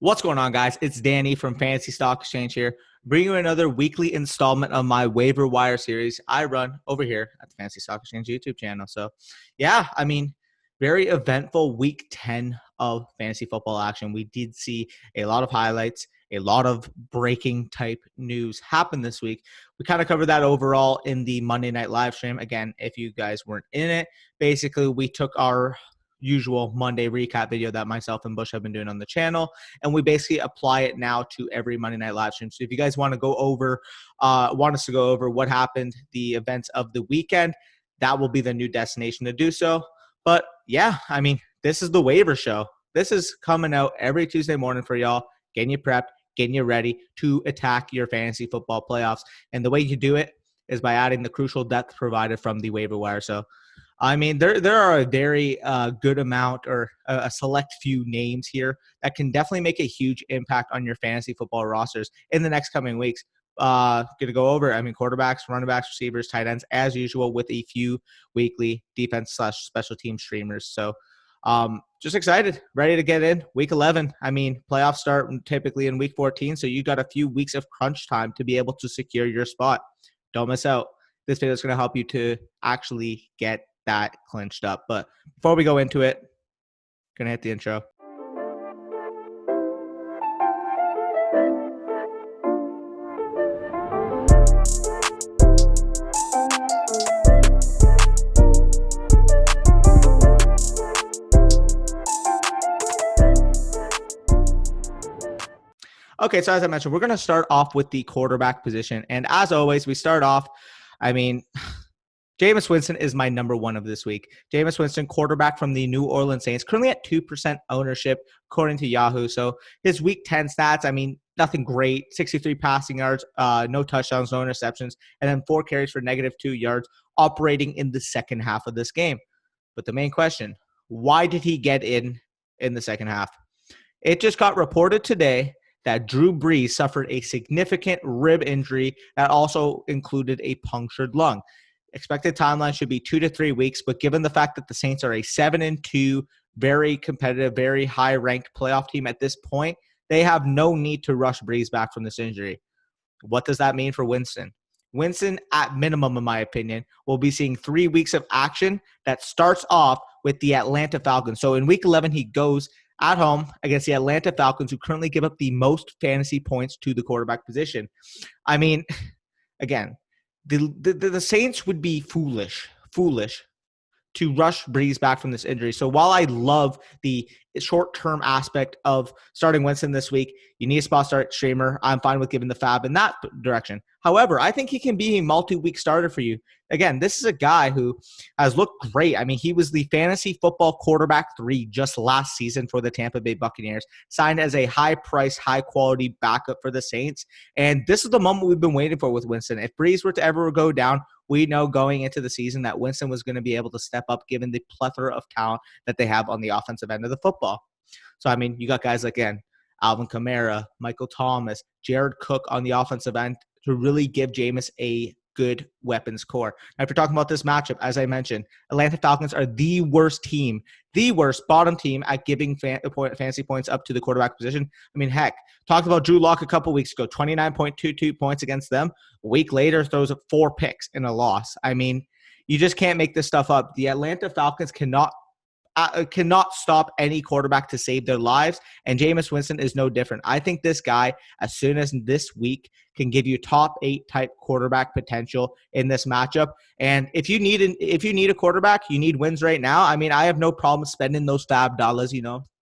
What's going on, guys? It's Danny from Fantasy Stock Exchange here, bringing you another weekly installment of my waiver wire series I run over here at the Fantasy Stock Exchange YouTube channel. So, yeah, very eventful week 10 of fantasy football action. We did see a lot of highlights, a lot of breaking type news happen this week. We kind of covered that overall in the Monday night live stream. Again, if you guys weren't in it, basically we took our usual Monday recap video that myself and Bush have been doing on the channel, and we basically apply it now to every Monday night live stream. So if you guys want to go over, want us to go over what happened, the events of the weekend, that will be the new destination to do so. But yeah, this is the waiver show. This is coming out every Tuesday morning for y'all, getting you prepped, getting you ready to attack your fantasy football playoffs. And the way you do it is by adding the crucial depth provided from the waiver wire. So there are a very good amount or a select few names here that can definitely make a huge impact on your fantasy football rosters in the next coming weeks. Going to go over, quarterbacks, running backs, receivers, tight ends, as usual, with a few weekly defense/special team streamers. So just excited, ready to get in week 11. Playoffs start typically in week 14, so you got a few weeks of crunch time to be able to secure your spot. Don't miss out. This video is going to help you to actually get that clinched up. But before we go into it, gonna hit the intro. Okay, so as I mentioned, we're going to start off with the quarterback position. And as always, we start off, Jameis Winston is my number one of this week. Jameis Winston, quarterback from the New Orleans Saints, currently at 2% ownership, according to Yahoo. So his week 10 stats, nothing great. 63 passing yards, no touchdowns, no interceptions, and then 4 carries for -2 yards, operating in the second half of this game. But the main question, why did he get in the second half? It just got reported today that Drew Brees suffered a significant rib injury that also included a punctured lung. Expected timeline should be 2 to 3 weeks, but given the fact that the Saints are a 7-2, very competitive, very high-ranked playoff team at this point, they have no need to rush Brees back from this injury. What does that mean for Winston? Winston, at minimum, in my opinion, will be seeing 3 weeks of action that starts off with the Atlanta Falcons. So in week 11, he goes at home against the Atlanta Falcons, who currently give up the most fantasy points to the quarterback position. Again, the Saints would be foolish to rush Brees back from this injury. So while I love the short-term aspect of starting Winston this week, you need a spot start streamer. I'm fine with giving the FAAB in that direction. However, I think he can be a multi-week starter for you. Again, this is a guy who has looked great. He was the fantasy football quarterback 3 just last season for the Tampa Bay Buccaneers, signed as a high-price, high-quality backup for the Saints. And this is the moment we've been waiting for with Winston. If Brees were to ever go down, we know going into the season that Winston was going to be able to step up given the plethora of talent that they have on the offensive end of the football. So, you got guys like, again, Alvin Kamara, Michael Thomas, Jared Cook on the offensive end to really give Jameis a good weapons core. Now, if you're talking about this matchup, as I mentioned, Atlanta Falcons are the worst team, the worst bottom team at giving fantasy points up to the quarterback position. Heck, talked about Drew Lock a couple weeks ago, 29.22 points against them. A week later, throws up 4 picks in a loss. You just can't make this stuff up. The Atlanta Falcons cannot stop any quarterback to save their lives, and Jameis Winston is no different. I think this guy, as soon as this week, can give you top 8 type quarterback potential in this matchup. And if you need a quarterback, you need wins right now. I have no problem spending those FAAB dollars,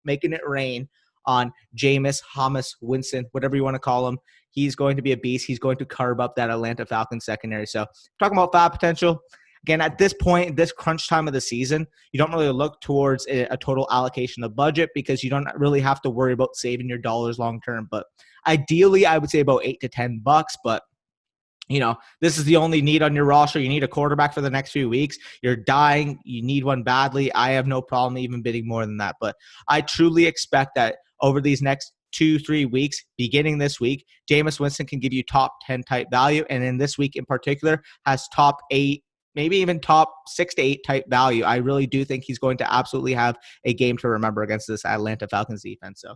making it rain on Jameis, Hamas, Winston, whatever you want to call him. He's going to be a beast. He's going to carve up that Atlanta Falcons secondary. So talking about FAAB potential, again, at this point, this crunch time of the season, you don't really look towards a total allocation of budget because you don't really have to worry about saving your dollars long term. But ideally, I would say about $8 to $10. But this is the only need on your roster. You need a quarterback for the next few weeks. You're dying. You need one badly. I have no problem even bidding more than that. But I truly expect that over these next 2-3 weeks, beginning this week, Jameis Winston can give you top 10 type value. And in this week in particular, has top 8, maybe even top 6 to 8 type value. I really do think he's going to absolutely have a game to remember against this Atlanta Falcons defense. So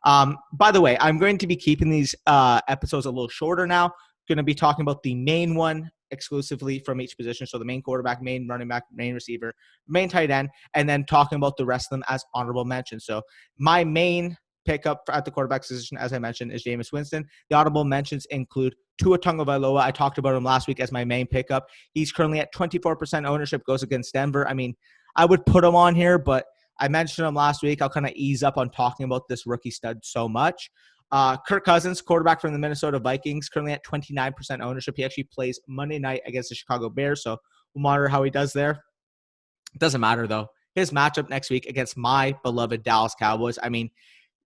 By the way, I'm going to be keeping these episodes a little shorter now. Going to be talking about the main one exclusively from each position. So the main quarterback, main running back, main receiver, main tight end, and then talking about the rest of them as honorable mentions. So my main pickup at the quarterback position, as I mentioned, is Jameis Winston. The honorable mentions include Tua Tagovailoa. I talked about him last week as my main pickup. He's currently at 24% ownership, goes against Denver. I mean, I would put him on here, but I mentioned him last week. I'll kind of ease up on talking about this rookie stud so much. Kirk Cousins, quarterback from the Minnesota Vikings, currently at 29% ownership. He actually plays Monday night against the Chicago Bears, so we'll monitor how he does there. It doesn't matter, though. His matchup next week against my beloved Dallas Cowboys. I mean,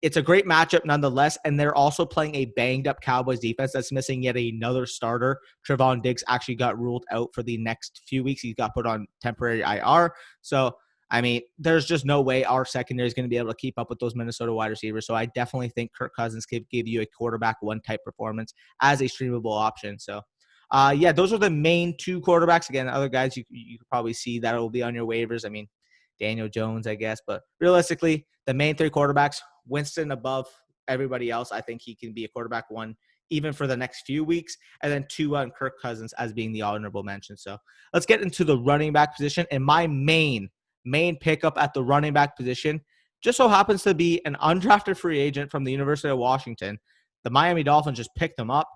it's a great matchup nonetheless, and they're also playing a banged-up Cowboys defense that's missing yet another starter. Trevon Diggs actually got ruled out for the next few weeks. He got put on temporary IR, so I mean, there's just no way our secondary is going to be able to keep up with those Minnesota wide receivers. So I definitely think Kirk Cousins could give you a quarterback one type performance as a streamable option. So, yeah, those are the main two quarterbacks. Again, other guys you could probably see that will be on your waivers. I mean, Daniel Jones, I guess. But realistically, the main three quarterbacks, Winston above everybody else. I think he can be a quarterback one even for the next few weeks. And then two on Kirk Cousins as being the honorable mention. So let's get into the running back position. And my main pickup at the running back position just so happens to be an undrafted free agent from the University of Washington. The Miami Dolphins just picked him up,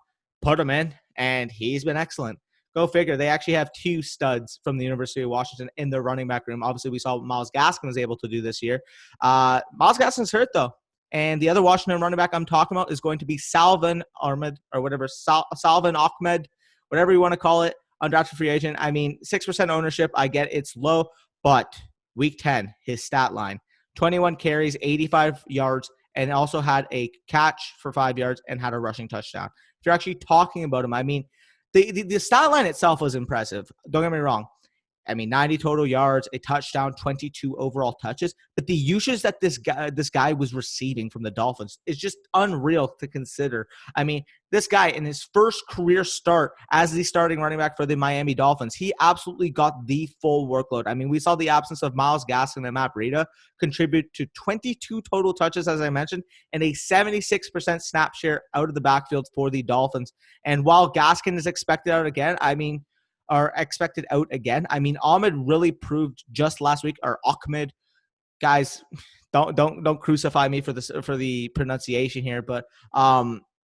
put him in, and he's been excellent. Go figure. They actually have two studs from the University of Washington in their running back room. Obviously, we saw what Myles Gaskin was able to do this year. Myles Gaskin's hurt, though. And the other Washington running back I'm talking about is going to be Salvon Ahmed or whatever, Salvon Ahmed, whatever you want to call it, undrafted free agent. I mean, 6% ownership. I get it's low, but Week 10, his stat line, 21 carries, 85 yards, and also had a catch for 5 yards and had a rushing touchdown. If you're actually talking about him, I mean, the stat line itself was impressive. Don't get me wrong. I mean, 90 total yards, a touchdown, 22 overall touches. But the usage that this guy was receiving from the Dolphins is just unreal to consider. I mean, this guy in his first career start as the starting running back for the Miami Dolphins, he absolutely got the full workload. I mean, we saw the absence of Myles Gaskin and Matt Breida contribute to 22 total touches, as I mentioned, and a 76% snap share out of the backfield for the Dolphins. And while Gaskin is expected out again, I mean, Ahmed really proved just last week, or Ahmed, guys, don't crucify me for this for the pronunciation here, but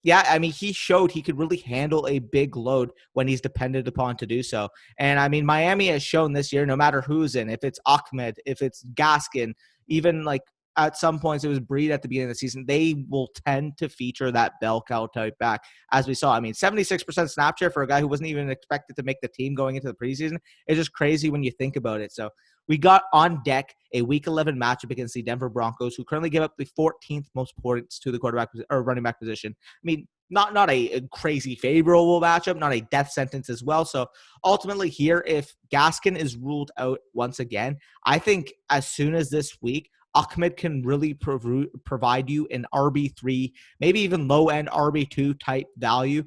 yeah, I mean, he showed he could really handle a big load when he's depended upon to do so. And I mean, Miami has shown this year, no matter who's in, if it's Ahmed, if it's Gaskin, even like at some points it was Breed at the beginning of the season, they will tend to feature that bell cow type back, as we saw. I mean, 76% snap share for a guy who wasn't even expected to make the team going into the preseason is just crazy when you think about it. So we got on deck a Week 11 matchup against the Denver Broncos, who currently give up the 14th most points to the quarterback or running back position. I mean, not a crazy favorable matchup, not a death sentence as well. So ultimately here, if Gaskin is ruled out once again, I think as soon as this week, Ahmed can really provide you an RB3, maybe even low-end RB2 type value,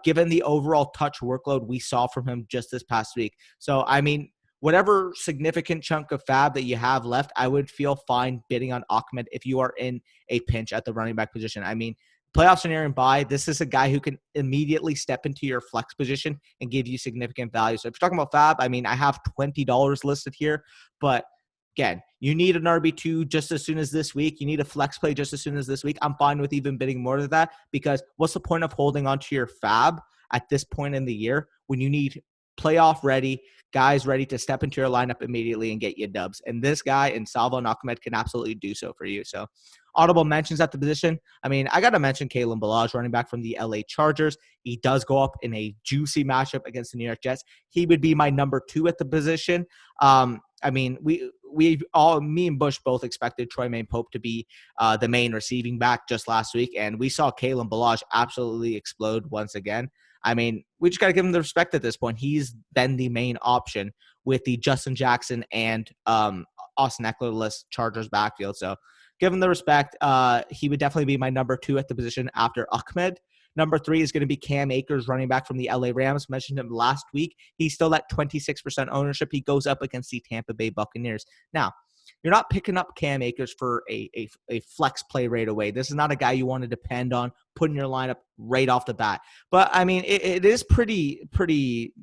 given the overall touch workload we saw from him just this past week. So, I mean, whatever significant chunk of FAAB that you have left, I would feel fine bidding on Ahmed if you are in a pinch at the running back position. I mean, playoffs are nearing by. This is a guy who can immediately step into your flex position and give you significant value. So if you're talking about FAAB, I mean, I have $20 listed here, but again, you need an RB2 just as soon as this week. You need a flex play just as soon as this week. I'm fine with even bidding more than that, because what's the point of holding onto your FAAB at this point in the year when you need playoff ready guys ready to step into your lineup immediately and get you dubs? And this guy in Salvon Ahmed can absolutely do so for you. So honorable mentions at the position. I mean, I got to mention Kalen Ballage, running back from the LA Chargers. He does go up in a juicy matchup against the New York Jets. He would be my number 2 at the position. I mean, me and Bush both expected Troy Pope to be the main receiving back just last week, and we saw Kalen Ballage absolutely explode once again. I mean, we just got to give him the respect at this point. He's been the main option with the Justin Jackson and Austin Eckler-less Chargers backfield. So give him the respect. He would definitely be my number 2 at the position after Ahmed. Number 3 is going to be Cam Akers, running back from the LA Rams. Mentioned him last week. He's still at 26% ownership. He goes up against the Tampa Bay Buccaneers. Now, you're not picking up Cam Akers for a flex play right away. This is not a guy you want to depend on putting your lineup right off the bat. But I mean, it is pretty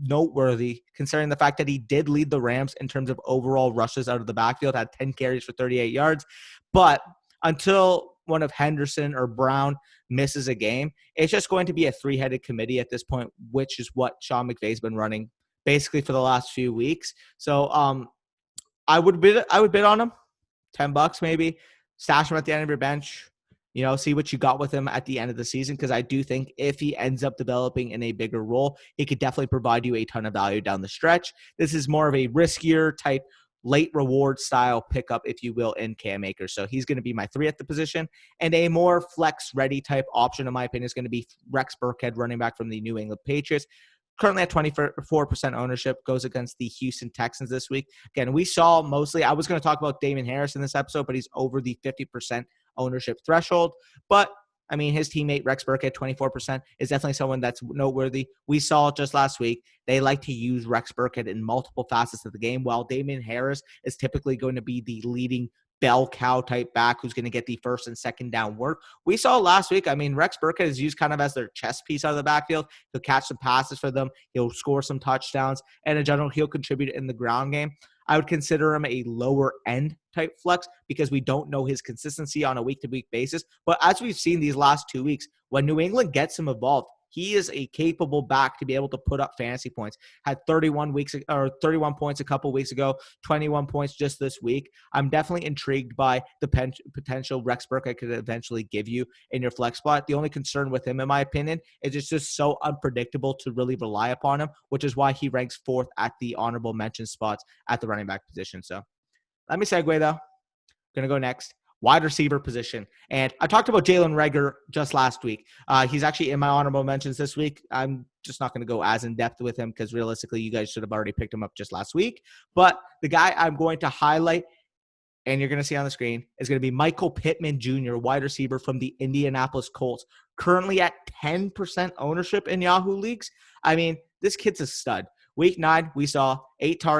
noteworthy considering the fact that he did lead the Rams in terms of overall rushes out of the backfield, had 10 carries for 38 yards. But until one of Henderson or Brown misses a game, it's just going to be a three-headed committee at this point, which is what Sean McVay's been running basically for the last few weeks. So I would bid on him, $10 maybe. Stash him at the end of your bench. See what you got with him at the end of the season, because I do think if he ends up developing in a bigger role, he could definitely provide you a ton of value down the stretch. This is more of a riskier type late reward style pickup, if you will, in Cam Akers. So he's going to be my 3 at the position. And a more flex ready type option, in my opinion, is going to be Rex Burkhead, running back from the New England Patriots. Currently at 24% ownership, goes against the Houston Texans this week. Again, we saw mostly, I was going to talk about Damon Harris in this episode, but he's over the 50% ownership threshold. But I mean, his teammate Rex Burkhead, 24%, is definitely someone that's noteworthy. We saw just last week, they like to use Rex Burkhead in multiple facets of the game, while Damon Harris is typically going to be the leading bell cow type back who's going to get the first and second down work. We saw last week, I mean, Rex Burkhead is used kind of as their chess piece out of the backfield. He'll catch some passes for them. He'll score some touchdowns. And in general, he'll contribute in the ground game. I would consider him a lower end type flex because we don't know his consistency on a week-to-week basis. But as we've seen these last 2 weeks, when New England gets him involved, he is a capable back to be able to put up fantasy points. Had 31 points a couple weeks ago, 21 points just this week. I'm definitely intrigued by the potential Rex Burkhead could eventually give you in your flex spot. The only concern with him, in my opinion, is it's just so unpredictable to really rely upon him, which is why he ranks 4th at the honorable mention spots at the running back position. So let me segue though. Going to go next. Wide receiver position. And I talked about Jalen Reagor just last week. He's actually in my honorable mentions this week. I'm just not going to go as in-depth with him because realistically, you guys should have already picked him up just last week. But the guy I'm going to highlight, and you're going to see on the screen, is going to be Michael Pittman Jr., wide receiver from the Indianapolis Colts, currently at 10% ownership in Yahoo leagues. I mean, this kid's a stud. Week 9, we saw week 10,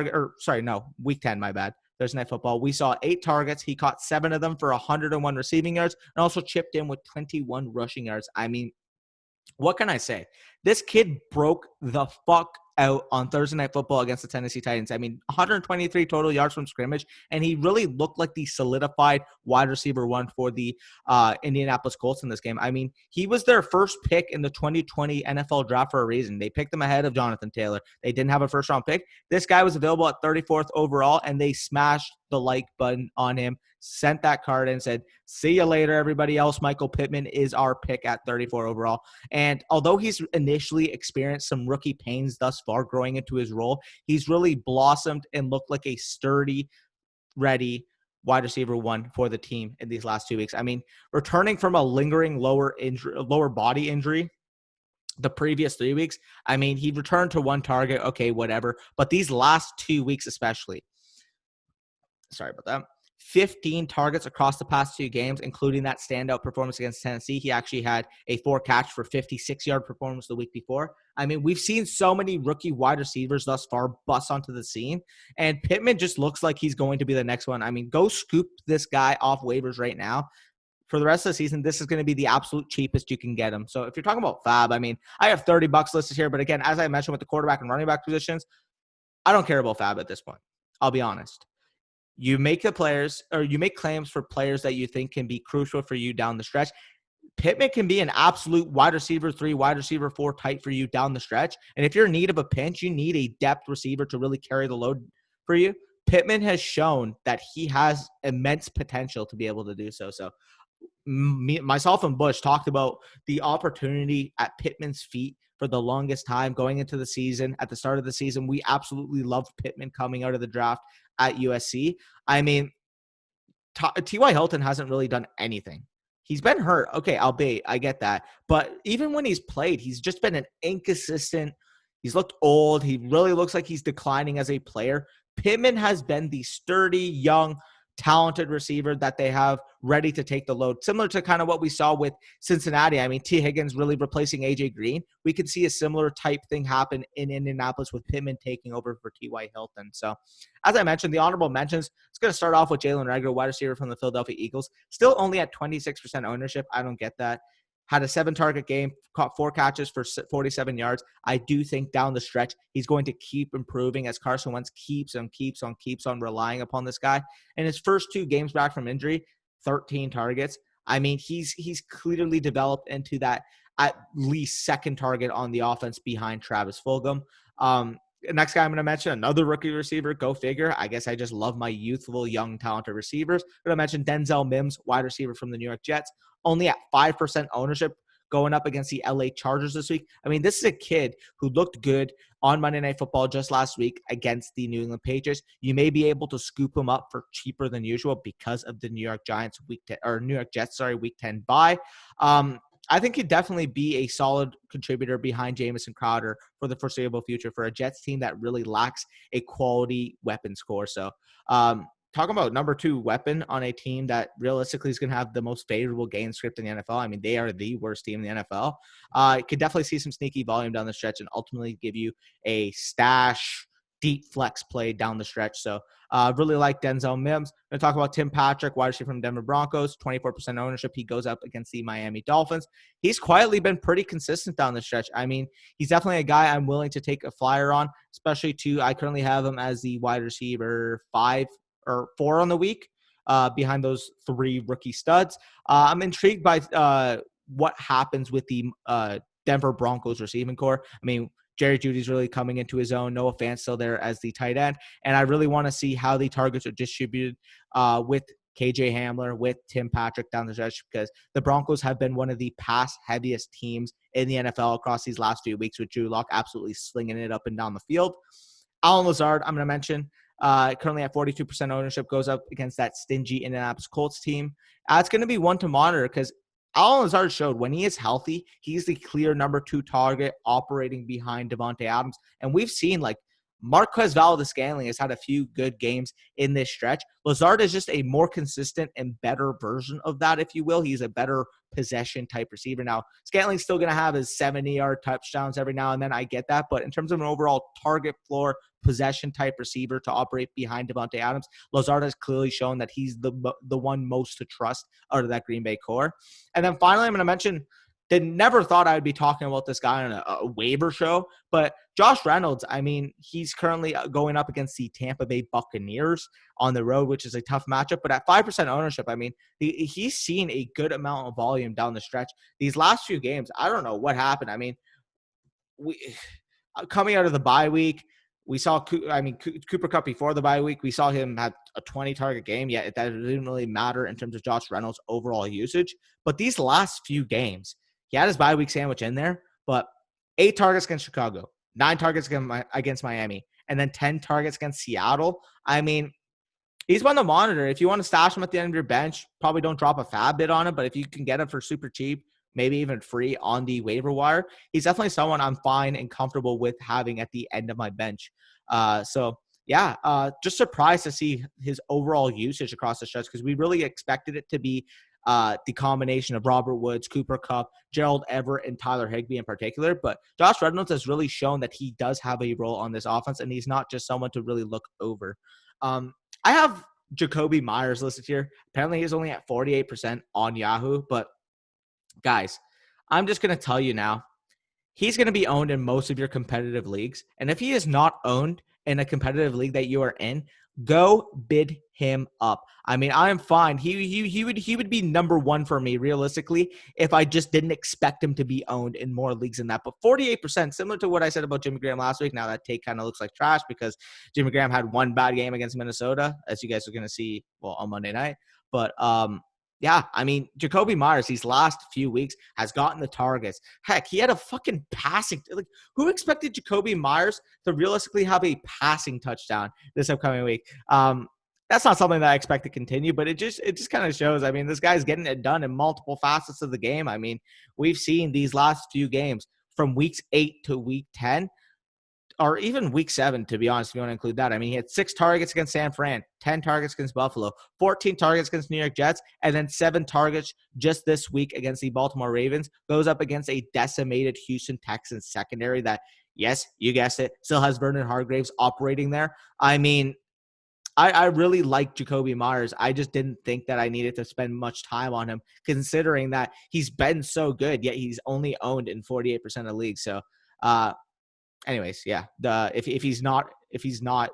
my bad. Thursday Night Football. We saw 8 targets. He caught 7 of them for 101 receiving yards and also chipped in with 21 rushing yards. I mean, what can I say? This kid broke the fuck out on Thursday Night Football against the Tennessee Titans. I mean, 123 total yards from scrimmage, and he really looked like the solidified wide receiver 1 for the Indianapolis Colts in this game. I mean, he was their first pick in the 2020 NFL draft for a reason. They picked him ahead of Jonathan Taylor. They didn't have a first-round pick. This guy was available at 34th overall, and they smashed the like button on him, sent that card and said, see you later, everybody else. Michael Pittman is our pick at 34 overall. And although he's initially experienced some rookie pains thus far growing into his role, he's really blossomed and looked like a sturdy, ready wide receiver 1 for the team in these last 2 weeks. I mean, returning from a lingering lower body injury the previous 3 weeks, I mean, he returned to 1 target. Okay, whatever. But these last 2 weeks especially, sorry about that, 15 targets across the past 2 games, including that standout performance against Tennessee. He actually had a 4 catch for 56-yard performance the week before. I mean, we've seen so many rookie wide receivers thus far bust onto the scene, and Pittman just looks like he's going to be the next one. I mean, go scoop this guy off waivers right now. For the rest of the season, this is going to be the absolute cheapest you can get him. So if you're talking about FAAB, I mean, I have $30 listed here, but again, as I mentioned with the quarterback and running back positions, I don't care about FAAB at this point. I'll be honest. You make claims for players that you think can be crucial for you down the stretch. Pittman can be an absolute wide receiver 3, wide receiver 4 type for you down the stretch. And if you're in need of a pinch, you need a depth receiver to really carry the load for you. Pittman has shown that he has immense potential to be able to do so. So myself and Bush talked about the opportunity at Pittman's feet for the longest time going into the season. At the start of the season, we absolutely loved Pittman coming out of the draft at USC. I mean, T.Y. Hilton hasn't really done anything. He's been hurt. Okay, albeit, I get that. But even when he's played, he's just been an inconsistent. He's looked old. He really looks like he's declining as a player. Pittman has been the sturdy, young talented receiver that they have ready to take the load. Similar to kind of what we saw with Cincinnati. I mean, T. Higgins really replacing A.J. Green. We could see a similar type thing happen in Indianapolis with Pittman taking over for T.Y. Hilton. So, as I mentioned, the honorable mentions, it's going to start off with Jalen Reagor, wide receiver from the Philadelphia Eagles. Still only at 26% ownership. I don't get that. Had a 7-target game, caught 4 catches for 47 yards. I do think down the stretch, he's going to keep improving as Carson Wentz keeps on relying upon this guy. In his first 2 games back from injury, 13 targets. I mean, he's clearly developed into that at least second target on the offense behind Travis Fulgham. Next guy I'm going to mention, another rookie receiver, go figure. I guess I just love my youthful, young, talented receivers. I'm going to mention Denzel Mims, wide receiver from the New York Jets, only at 5% ownership going up against the LA Chargers this week. I mean, this is a kid who looked good on Monday Night Football just last week against the New England Patriots. You may be able to scoop him up for cheaper than usual because of the New York Jets week 10 bye. I think he'd definitely be a solid contributor behind Jamison Crowder for the foreseeable future for a Jets team that really lacks a quality weapon score. So, talking about number 2 weapon on a team that realistically is going to have the most favorable game script in the NFL. I mean, they are the worst team in the NFL. Could definitely see some sneaky volume down the stretch and ultimately give you a stash deep flex play down the stretch. So really like Denzel Mims. I'm going to talk about Tim Patrick, wide receiver from Denver Broncos, 24% ownership. He goes up against the Miami Dolphins. He's quietly been pretty consistent down the stretch. I mean, he's definitely a guy I'm willing to take a flyer on, especially I currently have him as the wide receiver 5 or 4 on the week behind those 3 rookie studs. I'm intrigued by what happens with the Denver Broncos receiving core. I mean, Jerry Jeudy's really coming into his own. Noah Fant's still there as the tight end. And I really want to see how the targets are distributed with KJ Hamler, with Tim Patrick down the stretch, because the Broncos have been one of the pass-heaviest teams in the NFL across these last few weeks, with Drew Lock absolutely slinging it up and down the field. Allen Lazard, I'm going to mention, currently at 42% ownership, goes up against that stingy Indianapolis Colts team. It's going to be one to monitor because Allen Lazard showed when he is healthy, he's the clear number 2 target operating behind Devontae Adams. And we've seen Marquez Valdes-Scantling has had a few good games in this stretch. Lazard is just a more consistent and better version of that, if you will. He's a better possession type receiver. Now, Scantling's still going to have his 70-yard touchdowns every now and then. I get that. But in terms of an overall target floor possession type receiver to operate behind Devontae Adams, Lazard has clearly shown that he's the one most to trust out of that Green Bay core. And then finally, I'm going to mention, never thought I would be talking about this guy on a waiver show, but Josh Reynolds, I mean, he's currently going up against the Tampa Bay Buccaneers on the road, which is a tough matchup. But at 5% ownership, I mean, he's seen a good amount of volume down the stretch. These last few games, I don't know what happened. I mean, coming out of the bye week, we saw, Cooper Kupp before the bye week, we saw him have a 20-target game, yet that didn't really matter in terms of Josh Reynolds' overall usage. But these last few games, he had his bye week sandwich in there, but 8 targets against Chicago, 9 targets against Miami, and then 10 targets against Seattle. I mean, he's one to monitor. If you want to stash him at the end of your bench, probably don't drop a FAAB bid on him, but if you can get him for super cheap, maybe even free on the waiver wire, he's definitely someone I'm fine and comfortable with having at the end of my bench. Just surprised to see his overall usage across the stretch, because we really expected it to be the combination of Robert Woods, Cooper Kupp, Gerald Everett, and Tyler Higbee in particular. But Josh Reynolds has really shown that he does have a role on this offense, and he's not just someone to really look over. I have Jacoby Myers listed here. Apparently, he's only at 48% on Yahoo. But, guys, I'm just going to tell you now, he's going to be owned in most of your competitive leagues. And if he is not owned in a competitive league that you are in, go bid him up. I mean, I am fine. He would be number 1 for me realistically if I just didn't expect him to be owned in more leagues than that. But 48%, similar to what I said about Jimmy Graham last week. Now that take kind of looks like trash because Jimmy Graham had one bad game against Minnesota, as you guys are going to see on Monday night. But yeah, I mean, Jacoby Myers, these last few weeks, has gotten the targets. Heck, he had a fucking passing. Who expected Jacoby Myers to realistically have a passing touchdown this upcoming week? That's not something that I expect to continue, but it just kind of shows. I mean, this guy's getting it done in multiple facets of the game. I mean, we've seen these last few games from weeks 8 to week 10. or even week 7, to be honest, if you want to include that. I mean, he had 6 targets against San Fran, 10 targets against Buffalo, 14 targets against New York Jets, and then 7 targets just this week against the Baltimore Ravens. Goes up against a decimated Houston Texans secondary that, yes, you guessed it, still has Vernon Hargreaves operating there. I mean, I really like Jacoby Myers. I just didn't think that I needed to spend much time on him, considering that he's been so good, yet he's only owned in 48% of leagues. So, anyways, yeah. If he's not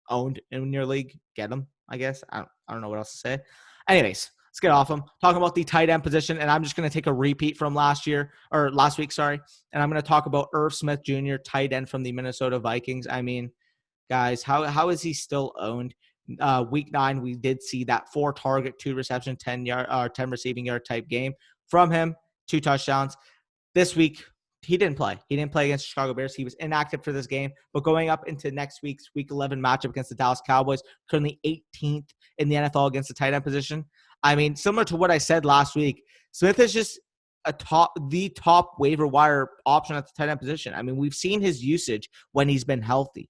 owned in your league, get him. I guess I don't know what else to say. Anyways, let's get off him. Talking about the tight end position, and I'm just going to take a repeat from last week, sorry. And I'm going to talk about Irv Smith Jr., tight end from the Minnesota Vikings. I mean, guys, how is he still owned? Week 9, we did see that 4 target, 2 reception, 10 receiving yard type game from him, 2 touchdowns. This week, he didn't play. He didn't play against the Chicago Bears. He was inactive for this game. But going up into next week's Week 11 matchup against the Dallas Cowboys, currently 18th in the NFL against the tight end position. I mean, similar to what I said last week, Smith is just the top waiver wire option at the tight end position. I mean, we've seen his usage when he's been healthy.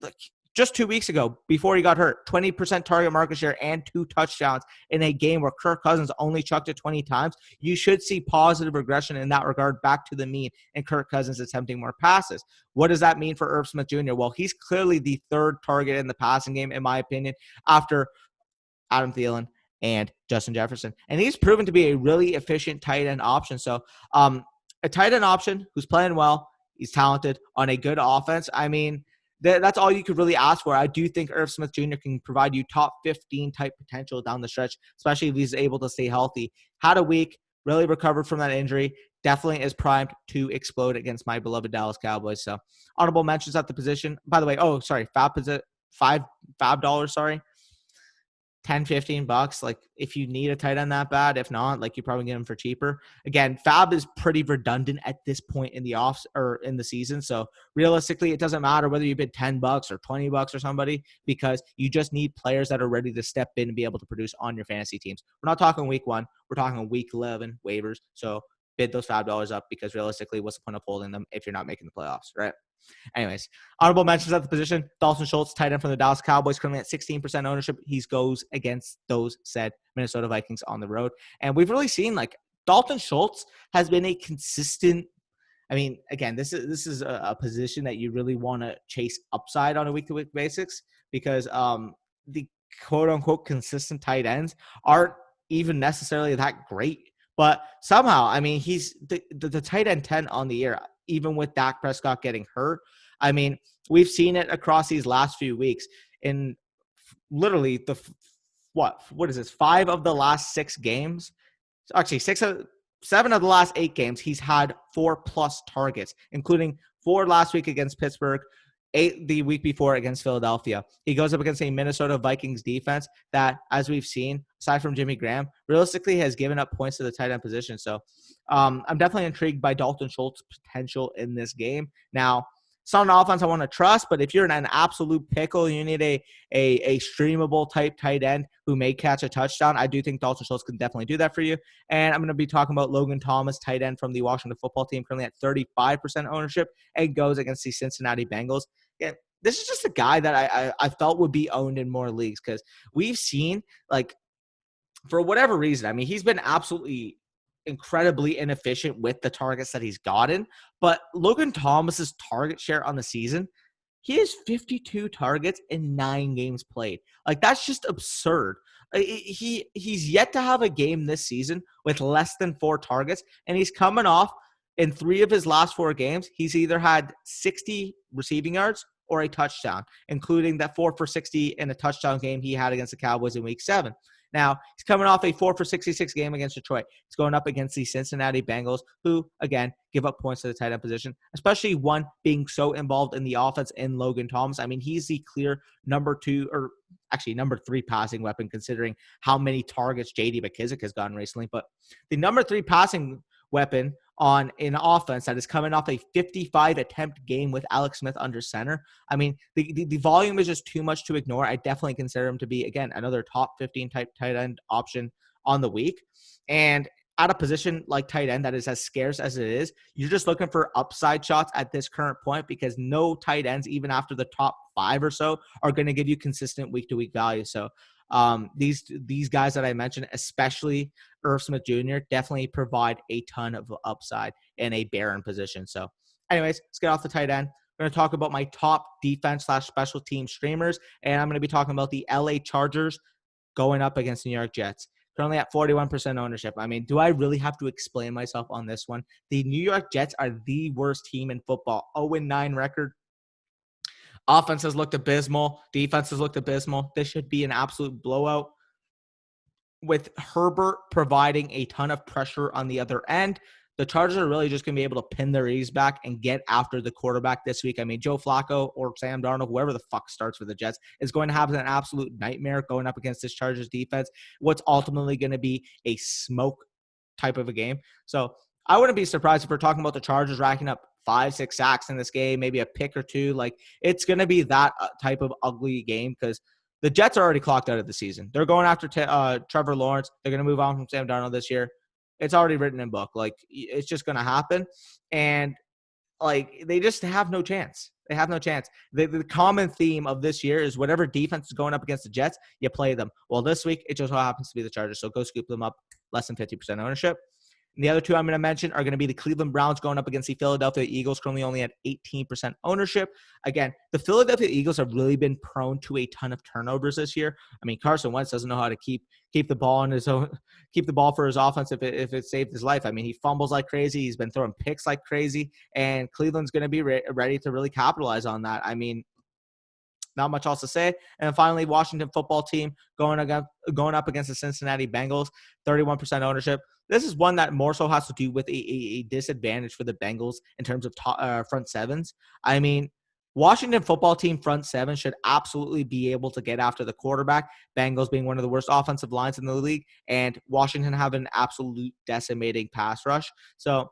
Like, just 2 weeks ago, before he got hurt, 20% target market share and 2 touchdowns in a game where Kirk Cousins only chucked it 20 times. You should see positive regression in that regard back to the mean, and Kirk Cousins attempting more passes. What does that mean for Irv Smith Jr.? Well, he's clearly the 3rd target in the passing game, in my opinion, after Adam Thielen and Justin Jefferson. And he's proven to be a really efficient tight end option. So a tight end option who's playing well, he's talented on a good offense. I mean, that's all you could really ask for. I do think Irv Smith Jr. can provide you top 15 type potential down the stretch, especially if he's able to stay healthy. Had a week, really recovered from that injury, definitely is primed to explode against my beloved Dallas Cowboys. So honorable mentions at the position. By the way, FAAB dollars, sorry. $10-15. Like, if you need a tight end that bad, if not, like, you probably get him for cheaper. Again, FAAB is pretty redundant at this point in the season. So realistically, it doesn't matter whether you bid $10 or $20 or somebody, because you just need players that are ready to step in and be able to produce on your fantasy teams. We're not talking week 1. We're talking week 11 waivers. So bid those $5 up, because realistically, what's the point of holding them if you're not making the playoffs, right? Anyways, honorable mentions at the position. Dalton Schultz, tight end from the Dallas Cowboys, currently at 16% ownership. He goes against those said Minnesota Vikings on the road. And we've really seen, like, Dalton Schultz has been a consistent. I mean, again, this is a position that you really want to chase upside on a week-to-week basis, because the quote-unquote consistent tight ends aren't even necessarily that great. But somehow, I mean, he's the tight end 10 on the year, even with Dak Prescott getting hurt. I mean, we've seen it across these last few weeks in literally what is this? 5 of the last 6 games. Actually, 7 of the last 8 games, he's had 4+ targets, including 4 last week against Pittsburgh, 8 the week before against Philadelphia. He goes up against a Minnesota Vikings defense that, as we've seen, aside from Jimmy Graham, realistically has given up points to the tight end position. So I'm definitely intrigued by Dalton Schultz's potential in this game. Now, it's not an offense I want to trust, but if you're in an absolute pickle, you need a streamable type tight end who may catch a touchdown, I do think Dalton Schultz can definitely do that for you. And I'm going to be talking about Logan Thomas, tight end from the Washington football team, currently at 35% ownership, and goes against the Cincinnati Bengals. Yeah, this is just a guy that I felt would be owned in more leagues, because we've seen, like, for whatever reason, I mean, he's been absolutely incredibly inefficient with the targets that he's gotten. But Logan Thomas's target share on the season, he has 52 targets in 9 games played. Like, that's just absurd. He's yet to have a game this season with less than 4 targets, and he's coming off in 3 of his last 4 games. He's either had 60 receiving yards or a touchdown, including that 4 for 60 in a touchdown game he had against the Cowboys in week 7. Now, he's coming off a 4 for 66 game against Detroit. He's going up against the Cincinnati Bengals, who, again, give up points to the tight end position, especially one being so involved in the offense in Logan Thomas. I mean, he's the clear number 2, or actually number 3 passing weapon, considering how many targets J.D. McKissic has gotten recently. But the number 3 passing weapon on an offense that is coming off a 55 attempt game with Alex Smith under center. I mean, the volume is just too much to ignore. I definitely consider him to be, again, another top 15 type tight end option on the week. And at a position like tight end that is as scarce as it is, you're just looking for upside shots at this current point because no tight ends, even after the top 5 or so, are going to give you consistent week-to-week value. So these guys that I mentioned, especially Irv Smith Jr., definitely provide a ton of upside in a barren position. So anyways, let's get off the tight end. I'm going to talk about my top defense/special team streamers, and I'm going to be talking about the LA Chargers going up against the New York Jets. Currently at 41% ownership. I mean, do I really have to explain myself on this one? The New York Jets are the worst team in football. 0-9 record. Offense has looked abysmal. Defense has looked abysmal. This should be an absolute blowout, with Herbert providing a ton of pressure on the other end. The Chargers are really just going to be able to pin their ears back and get after the quarterback this week. I mean, Joe Flacco or Sam Darnold, whoever the fuck starts for the Jets, is going to have an absolute nightmare going up against this Chargers defense. What's ultimately going to be a smoke type of a game. So I wouldn't be surprised if we're talking about the Chargers racking up 5-6 sacks in this game, maybe a pick or two. Like, it's going to be that type of ugly game because the Jets are already clocked out of the season. They're going after Trevor Lawrence. They're going to move on from Sam Darnold this year. It's already written in book. Like, it's just going to happen. And, like, they just have no chance. They have no chance. The common theme of this year is whatever defense is going up against the Jets, you play them. Well, this week, it just so happens to be the Chargers. So go scoop them up, less than 50% ownership. And the other two I'm going to mention are going to be the Cleveland Browns going up against the Philadelphia Eagles, currently only at 18% ownership. Again, the Philadelphia Eagles have really been prone to a ton of turnovers this year. I mean, Carson Wentz doesn't know how to keep the ball in his own, keep the ball for his offense if it saved his life. I mean, he fumbles like crazy. He's been throwing picks like crazy, and Cleveland's going to be ready to really capitalize on that. I mean, not much else to say. And finally, Washington football team going up against the Cincinnati Bengals, 31% ownership. This is one that more so has to do with a disadvantage for the Bengals in terms of front sevens. I mean, Washington football team front seven should absolutely be able to get after the quarterback, Bengals being one of the worst offensive lines in the league, and Washington have an absolute decimating pass rush. So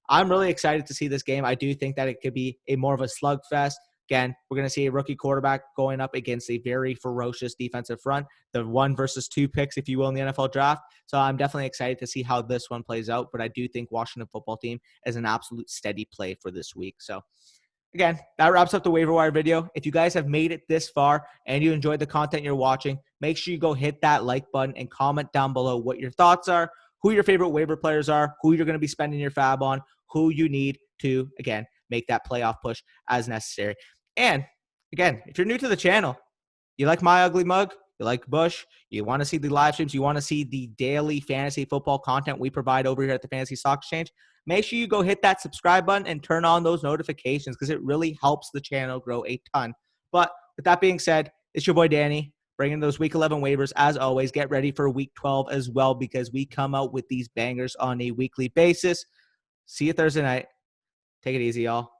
I'm really excited to see this game. I do think that it could be more of a slugfest. Again, we're going to see a rookie quarterback going up against a very ferocious defensive front, the 1 versus 2 picks, if you will, in the NFL draft. So I'm definitely excited to see how this one plays out, but I do think Washington football team is an absolute steady play for this week. So again, that wraps up the waiver wire video. If you guys have made it this far and you enjoyed the content you're watching, make sure you go hit that like button and comment down below what your thoughts are, who your favorite waiver players are, who you're going to be spending your FAAB on, who you need to, again, make that playoff push as necessary. And again, if you're new to the channel, you like my ugly mug, you like Bush, you want to see the live streams, you want to see the daily fantasy football content we provide over here at the Fantasy Stock Exchange, make sure you go hit that subscribe button and turn on those notifications because it really helps the channel grow a ton. But with that being said, it's your boy Danny, bringing those Week 11 waivers. As always, get ready for Week 12 as well because we come out with these bangers on a weekly basis. See you Thursday night. Take it easy, y'all.